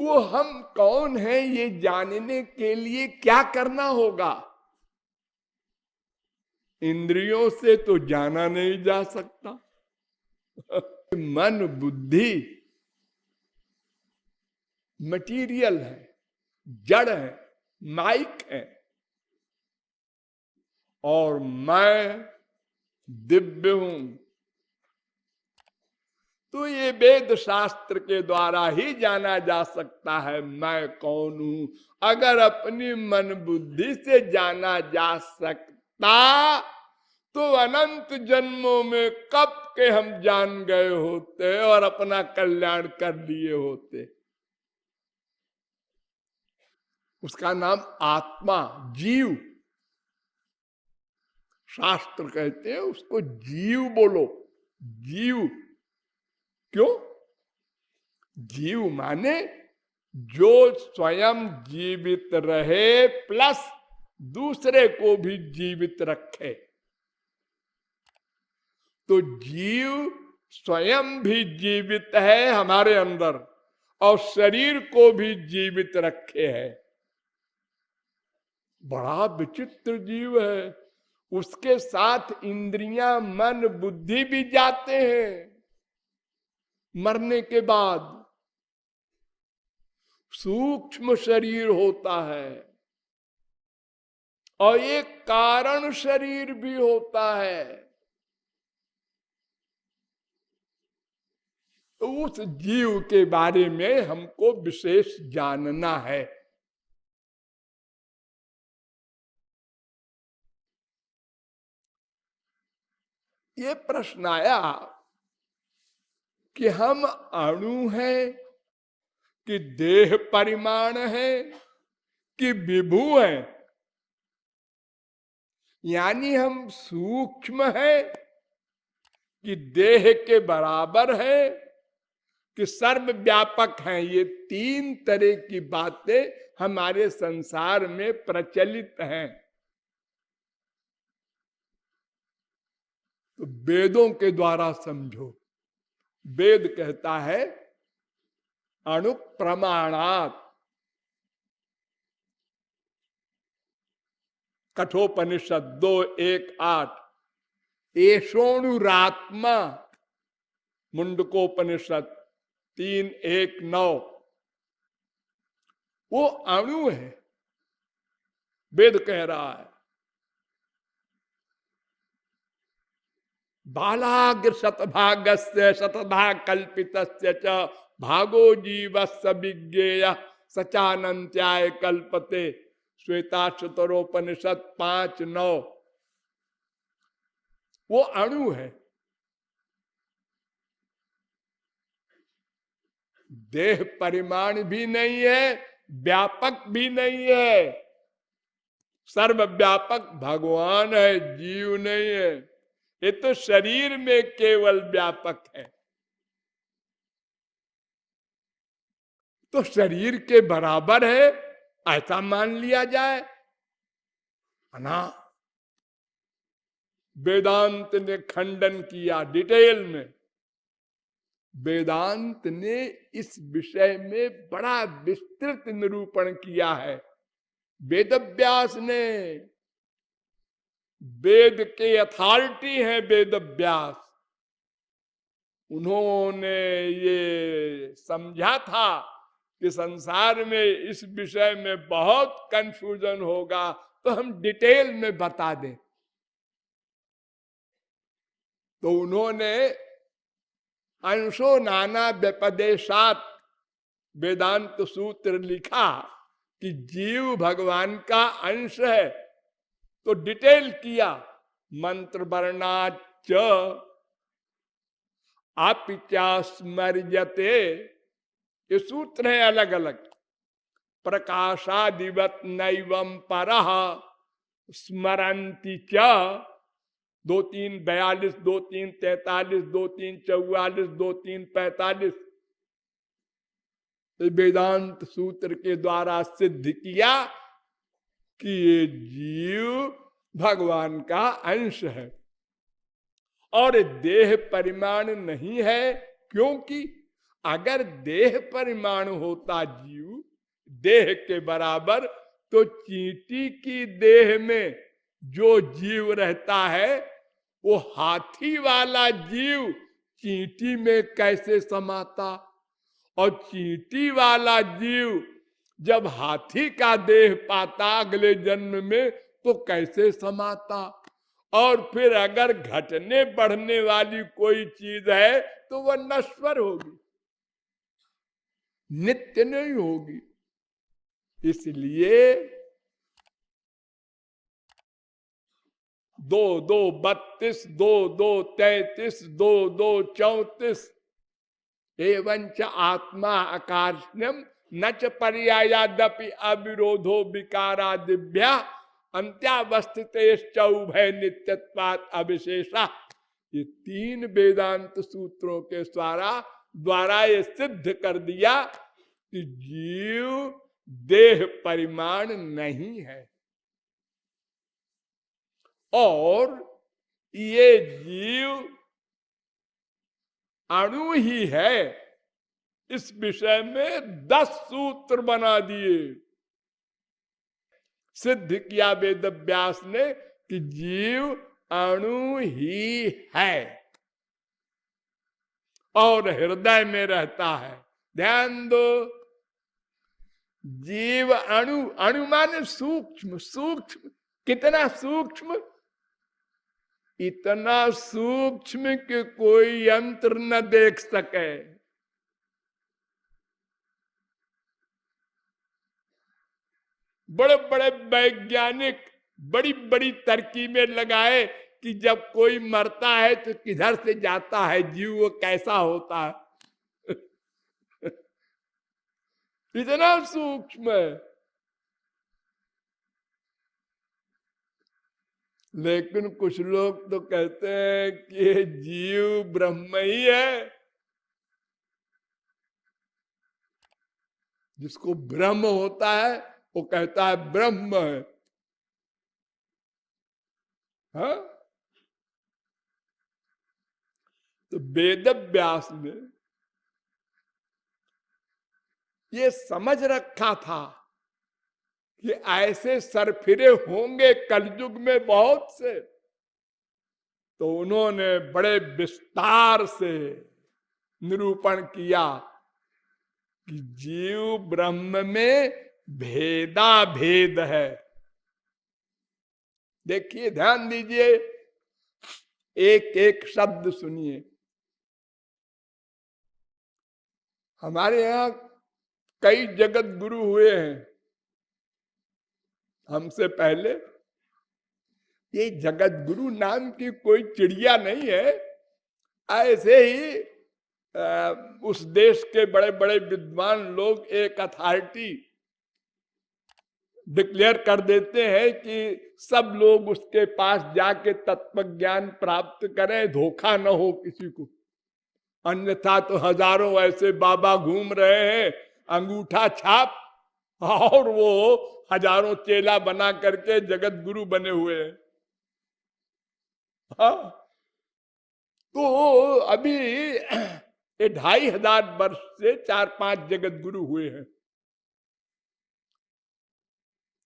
वो हम कौन हैं ये जानने के लिए क्या करना होगा? इंद्रियों से तो जाना नहीं जा सकता। मन बुद्धि मटीरियल है, जड़ है, माइक है, और मैं दिव्य हूं। तो ये वेद शास्त्र के द्वारा ही जाना जा सकता है मैं कौन हूं। अगर अपनी मन बुद्धि से जाना जा सकता तो अनंत जन्मों में कब के हम जान गए होते और अपना कल्याण कर लिए होते। उसका नाम आत्मा, जीव। शास्त्र कहते हैं उसको जीव बोलो, जीव। क्यों? जीव माने जो स्वयं जीवित रहे प्लस दूसरे को भी जीवित रखे। तो जीव स्वयं भी जीवित है हमारे अंदर और शरीर को भी जीवित रखे है। बड़ा विचित्र जीव है। उसके साथ इंद्रियां, मन, बुद्धि भी जाते हैं। मरने के बाद सूक्ष्म शरीर होता है और एक कारण शरीर भी होता है। तो उस जीव के बारे में हमको विशेष जानना है। ये प्रश्न आया कि हम अणु हैं कि देह परिमाण है कि विभु है, यानी हम सूक्ष्म है कि देह के बराबर है कि सर्वव्यापक हैं। ये तीन तरह की बातें हमारे संसार में प्रचलित हैं। तो वेदों के द्वारा समझो। वेद कहता है अणु प्रमाणात, कठोपनिषद 2:1-8, एषोणुरात्मा, मुंडकोपनिषद 3:1-9, वो अणु है। वेद कह रहा है बालाग्र शतभागस्य शतभाग कल्पितस्य च भागो जीवस्य विज्ञेय सचानंत्याय कल्पते, श्वेताश्वतरोपनिषद 5:9। वो अणु है। देह परिमाण भी नहीं है, व्यापक भी नहीं है। सर्वव्यापक भगवान है, जीव नहीं है। ये तो शरीर में केवल व्यापक है। तो शरीर के बराबर है ऐसा मान लिया जाए ना। वेदांत ने खंडन किया डिटेल में। वेदांत ने इस विषय में बड़ा विस्तृत निरूपण किया है। वेदव्यास ने, वेद के अथॉरिटी है वेदव्यास, उन्होंने ये समझा था कि संसार में इस विषय में बहुत कंफ्यूजन होगा तो हम डिटेल में बता दें। तो उन्होंने अंशो नाना व्यपदेशात वेदांत सूत्र लिखा कि जीव भगवान का अंश है। तो डिटेल किया, मंत्र वर्णाच आपिचा स्मर्यते, ये सूत्र है अलग अलग। प्रकाशादिवत नैवं परः स्मरन्ति च, 2:3-42, 2:3-43, 2:3-44, 2:3-45 वेदांत सूत्र के द्वारा सिद्ध किया कि ये जीव भगवान का अंश है और देह परिमाण नहीं है। क्योंकि अगर देह परिमाण होता जीव देह के बराबर, तो चींटी की देह में जो जीव रहता है वो हाथी वाला जीव चींटी में कैसे समाता, और चींटी वाला जीव जब हाथी का देह पाता अगले जन्म में तो कैसे समाता। और फिर अगर घटने बढ़ने वाली कोई चीज है तो वह नश्वर होगी, नित्य नहीं होगी। इसलिए 2-2-32, 2-2-33, 2-2-34 एवंच आत्मा आकाशनम न च पर्यायादपि अविरोधो विकारा दिव्या अंत्यावस्थित उभय नित्यत्वात् अविशेषा। ये 3 वेदांत सूत्रों के द्वारा ये सिद्ध कर दिया कि जीव देह परिमाण नहीं है और ये जीव अणु ही है। इस विषय में 10 सूत्र बना दिए, सिद्ध किया वेद व्यास ने कि जीव अणु ही है और हृदय में रहता है। ध्यान दो, जीव अणु, अणु माने सूक्ष्म, सूक्ष्म कितना सूक्ष्म, इतना सूक्ष्म कि कोई यंत्र न देख सके। बड़े बड़े वैज्ञानिक बड़ी बड़ी तरकीबें लगाए कि जब कोई मरता है तो किधर से जाता है जीव, वो कैसा होता है इतना सूक्ष्म है। लेकिन कुछ लोग तो कहते हैं कि ये जीव ब्रह्म ही है। जिसको ब्रह्म होता है वो कहता है ब्रह्म है। हाँ? तो वेद व्यास ने ये समझ रखा था कि ऐसे सरफिरे होंगे कलयुग में बहुत से, तो उन्होंने बड़े विस्तार से निरूपण किया कि जीव ब्रह्म में भेदा भेद है। देखिए, ध्यान दीजिए, एक एक शब्द सुनिए। हमारे यहां कई जगत गुरु हुए हैं हमसे पहले। ये जगत गुरु नाम की कोई चिड़िया नहीं है, ऐसे ही उस देश के बड़े बड़े विद्वान लोग एक अथॉरिटी डिक्लेयर कर देते हैं कि सब लोग उसके पास जाके तत्व ज्ञान प्राप्त करें, धोखा न हो किसी को। अन्यथा तो हजारों ऐसे बाबा घूम रहे हैं अंगूठा छाप, और वो हजारों चेला बना करके जगत गुरु बने हुए हैं। हाँ? तो अभी 2500 वर्ष से 4-5 जगत गुरु हुए हैं।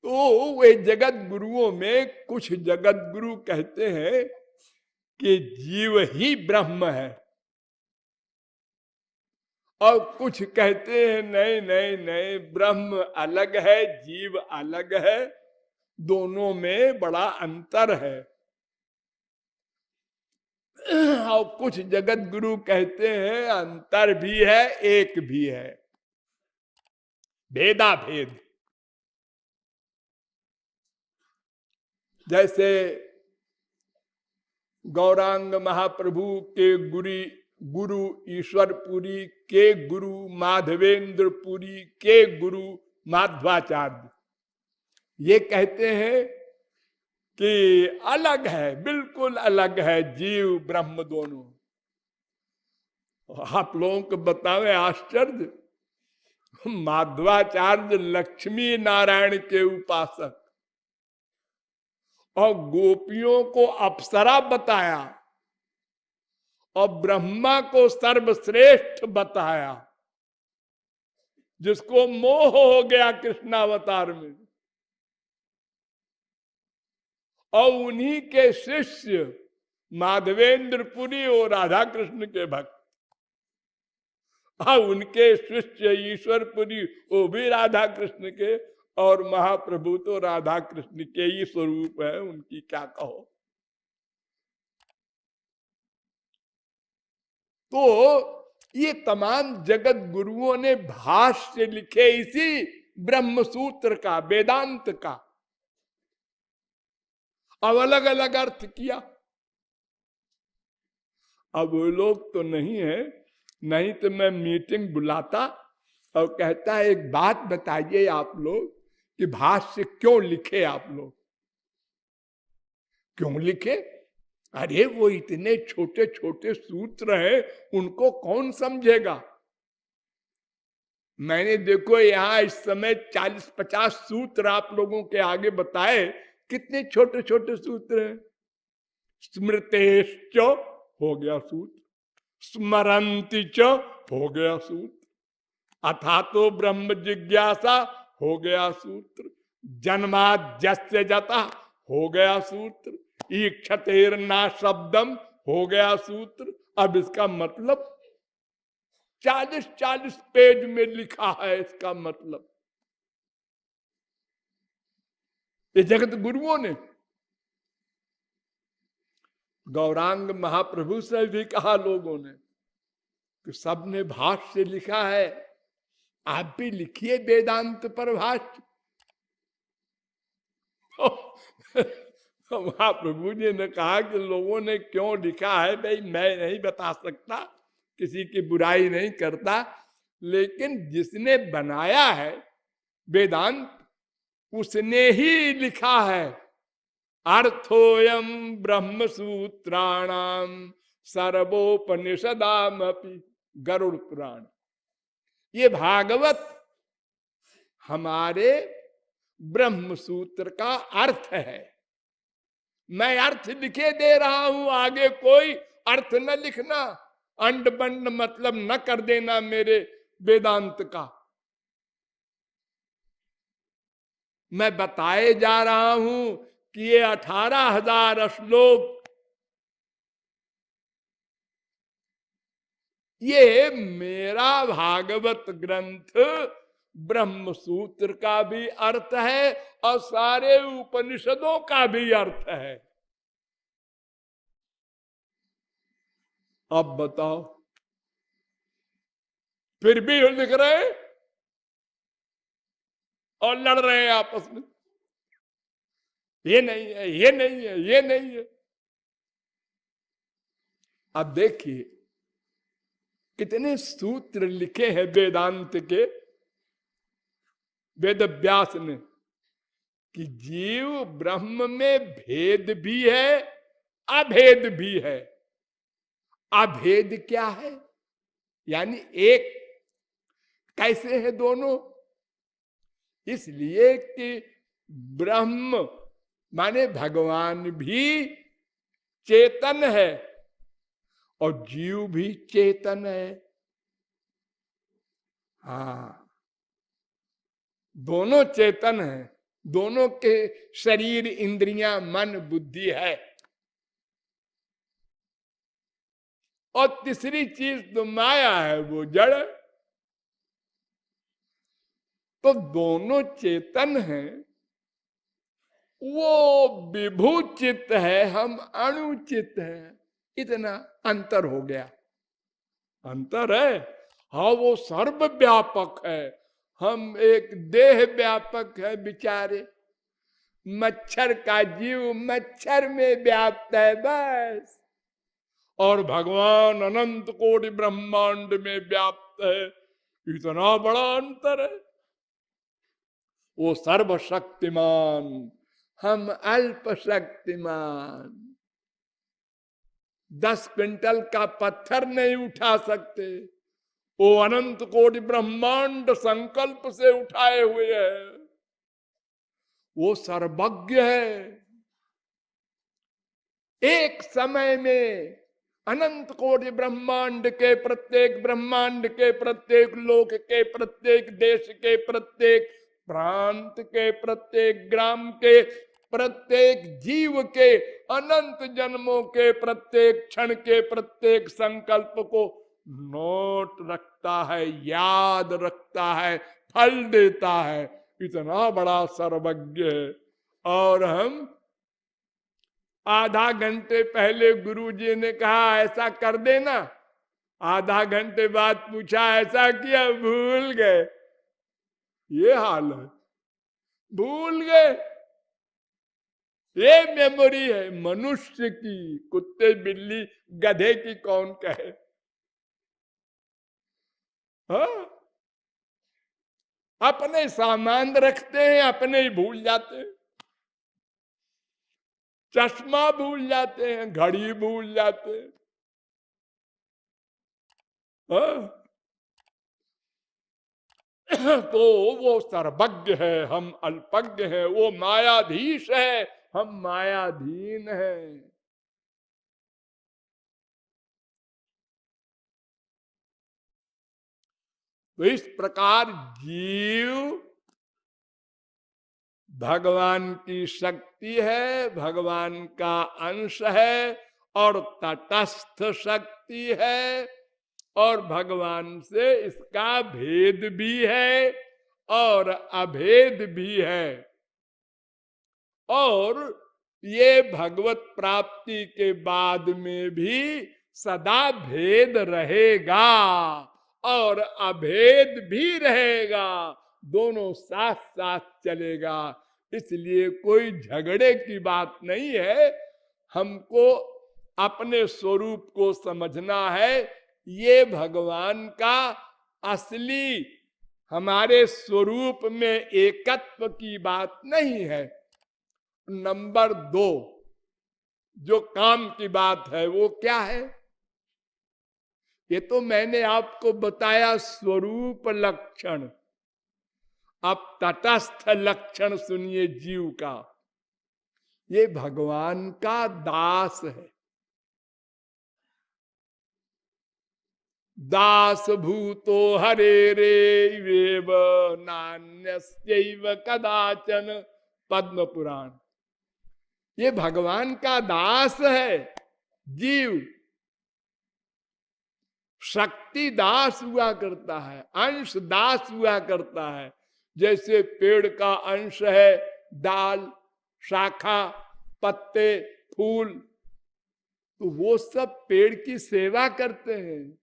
तो वे जगत गुरुओं में कुछ जगत गुरु कहते हैं कि जीव ही ब्रह्म है, और कुछ कहते हैं नहीं नहीं नहीं, ब्रह्म अलग है जीव अलग है, दोनों में बड़ा अंतर है। और कुछ जगत गुरु कहते हैं अंतर भी है एक भी है, भेदा भेद। जैसे गौरांग महाप्रभु के गुरु ईश्वरपुरी के गुरु माधवेंद्रपुरी के गुरु माधवाचार्य, ये कहते हैं कि अलग है, बिल्कुल अलग है जीव ब्रह्म दोनों। आप लोगों को बतावे आश्चर्य, माधवाचार्य लक्ष्मी नारायण के उपासक और गोपियों को अप्सरा बताया और ब्रह्मा को सर्वश्रेष्ठ बताया। जिसको मोह हो गया कृष्णावतार में, और उन्हीं के शिष्य माधवेंद्र पुरी और राधा कृष्ण के भक्त, और उनके शिष्य ईश्वरपुरी वो भी राधा कृष्ण के, और महाप्रभु तो राधा कृष्ण के ही स्वरूप है, उनकी क्या कहो। तो ये तमाम जगत गुरुओं ने भाष्य लिखे इसी ब्रह्म सूत्र का, वेदांत का, अब अलग अलग अर्थ किया। अब वो लोग तो नहीं है, नहीं तो मैं मीटिंग बुलाता और कहता है एक बात बताइए आप लोग कि भाष्य क्यों लिखे आप लोग, क्यों लिखे? अरे वो इतने छोटे छोटे सूत्र हैं, उनको कौन समझेगा। मैंने देखो यहां इस समय 40-50 सूत्र आप लोगों के आगे बताए, कितने छोटे छोटे सूत्र हैं। स्मृतेश्च हो गया सूत्र, स्मरंति च हो गया सूत्र, अथा तो ब्रह्म जिज्ञासा हो गया सूत्र, जन्माद्यस्य जता हो गया सूत्र, ईक्षतेर्ना शब्दम हो गया सूत्र। अब इसका मतलब 40-40 पेज में लिखा है, इसका मतलब ये जगत गुरुओं ने। गौरांग महाप्रभु से भी कहा लोगों ने कि सबने भाष्य लिखा है, आप भी लिखिए वेदांत पर भाष्य। महाप्रभु जी ने कहा कि लोगों ने क्यों लिखा है, भाई मैं नहीं बता सकता, किसी की बुराई नहीं करता, लेकिन जिसने बनाया है वेदांत उसने ही लिखा है। अर्थोयम ब्रह्म सूत्राणाम सर्वोपनिषदाम अपि, गरुड़ पुराण। ये भागवत हमारे ब्रह्म सूत्र का अर्थ है। मैं अर्थ लिखे दे रहा हूं, आगे कोई अर्थ न लिखना, अंड बंड मतलब न कर देना मेरे वेदांत का। मैं बताए जा रहा हूं कि ये 18,000 श्लोक, ये मेरा भागवत ग्रंथ ब्रह्म सूत्र का भी अर्थ है और सारे उपनिषदों का भी अर्थ है। अब बताओ, फिर भी लिख रहे हैं और लड़ रहे हैं आपस में, ये नहीं है, ये नहीं है, ये नहीं है। अब देखिए कितने सूत्र लिखे हैं वेदांत के वेद व्यास ने, कि जीव ब्रह्म में भेद भी है अभेद भी है। अभेद क्या है? यानी एक कैसे है दोनों? इसलिए कि ब्रह्म माने भगवान भी चेतन है और जीव भी चेतन है। हाँ, दोनों चेतन है, दोनों के शरीर इंद्रियां मन बुद्धि है। और तीसरी चीज तो माया है, वो जड़। तो दोनों चेतन हैं, वो विभू चित्त है, हम अणुचित हैं, इतना अंतर हो गया। अंतर है, हाँ वो सर्वव्यापक है, हम एक देह व्यापक है बेचारे। मच्छर का जीव मच्छर में व्याप्त है बस, और भगवान अनंत कोटि ब्रह्मांड में व्याप्त है, इतना बड़ा अंतर है। वो सर्वशक्तिमान, हम अल्प शक्तिमान। 10 क्विंटल का पत्थर नहीं उठा सकते, वो अनंत कोटि ब्रह्मांड संकल्प से उठाए हुए है। वो सर्वज्ञ है, एक समय में अनंत कोटि ब्रह्मांड के प्रत्येक ब्रह्मांड के प्रत्येक लोक के प्रत्येक देश के प्रत्येक प्रांत के प्रत्येक ग्राम के प्रत्येक जीव के अनंत जन्मों के प्रत्येक क्षण के प्रत्येक संकल्प को नोट रखता है, याद रखता है, फल देता है। इतना बड़ा सर्वज्ञ है। और हम आधा घंटे पहले गुरुजी ने कहा ऐसा कर देना, आधा घंटे बाद पूछा ऐसा किया, भूल गए। ये हाल है, भूल गए। ये मेमोरी है मनुष्य की, कुत्ते बिल्ली गधे की कौन कहे। हाँ? अपने सामान रखते हैं, अपने ही भूल जाते हैं। चश्मा भूल जाते हैं, घड़ी भूल जाते हैं। हाँ? तो वो सर्वज्ञ है, हम अल्पज्ञ हैं। वो मायाधीश है, हम मायाधीन हैं। तो इस प्रकार जीव भगवान की शक्ति है, भगवान का अंश है और तटस्थ शक्ति है और भगवान से इसका भेद भी है और अभेद भी है। और ये भगवत प्राप्ति के बाद में भी सदा भेद रहेगा और अभेद भी रहेगा, दोनों साथ साथ चलेगा। इसलिए कोई झगड़े की बात नहीं है। हमको अपने स्वरूप को समझना है। ये भगवान का असली हमारे स्वरूप में एकत्व की बात नहीं है। नंबर 2 जो काम की बात है वो क्या है? ये तो मैंने आपको बताया स्वरूप लक्षण। अब तटस्थ लक्षण सुनिए जीव का। ये भगवान का दास है। दास भूतो हरे रेव नान्यस्यैव कदाचन, पद्म पुराण। ये भगवान का दास है जीव। शक्ति दास हुआ करता है, अंश दास हुआ करता है। जैसे पेड़ का अंश है डाल, शाखा, पत्ते, फूल, तो वो सब पेड़ की सेवा करते हैं।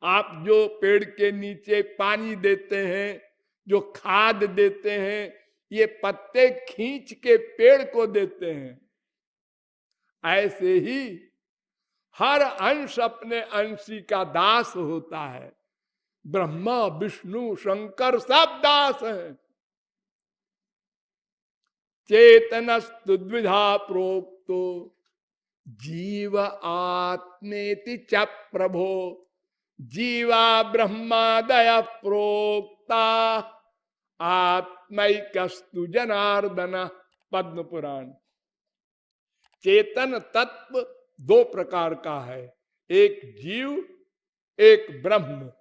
आप जो पेड़ के नीचे पानी देते हैं, जो खाद देते हैं, ये पत्ते खींच के पेड़ को देते हैं। ऐसे ही हर अंश अपने अंशी का दास होता है। ब्रह्मा विष्णु शंकर सब दास हैं। चेतनस्तु द्विधा प्रोक्तो जीव आत्मेति च प्रभो, जीवा ब्रह्मादय प्रोक्ता आत्मैकस्तु जनार्दन, पद्म पुराण। चेतन तत्व 2 प्रकार का है, एक जीव, एक ब्रह्म,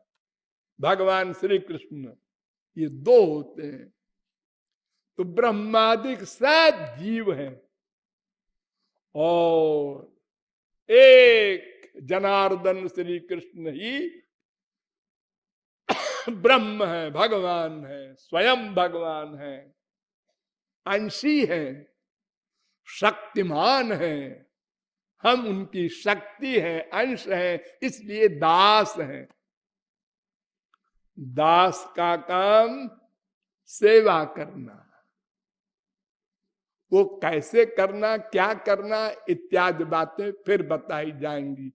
भगवान श्री कृष्ण। ये 2 होते हैं। तो ब्रह्मादिक सब जीव हैं और एक जनार्दन श्री कृष्ण ही ब्रह्म है, भगवान है, स्वयं भगवान है, अंशी है, शक्तिमान है। हम उनकी शक्ति है, अंश है, इसलिए दास है। दास का काम सेवा करना। वो कैसे करना, क्या करना इत्यादि बातें फिर बताई जाएंगी।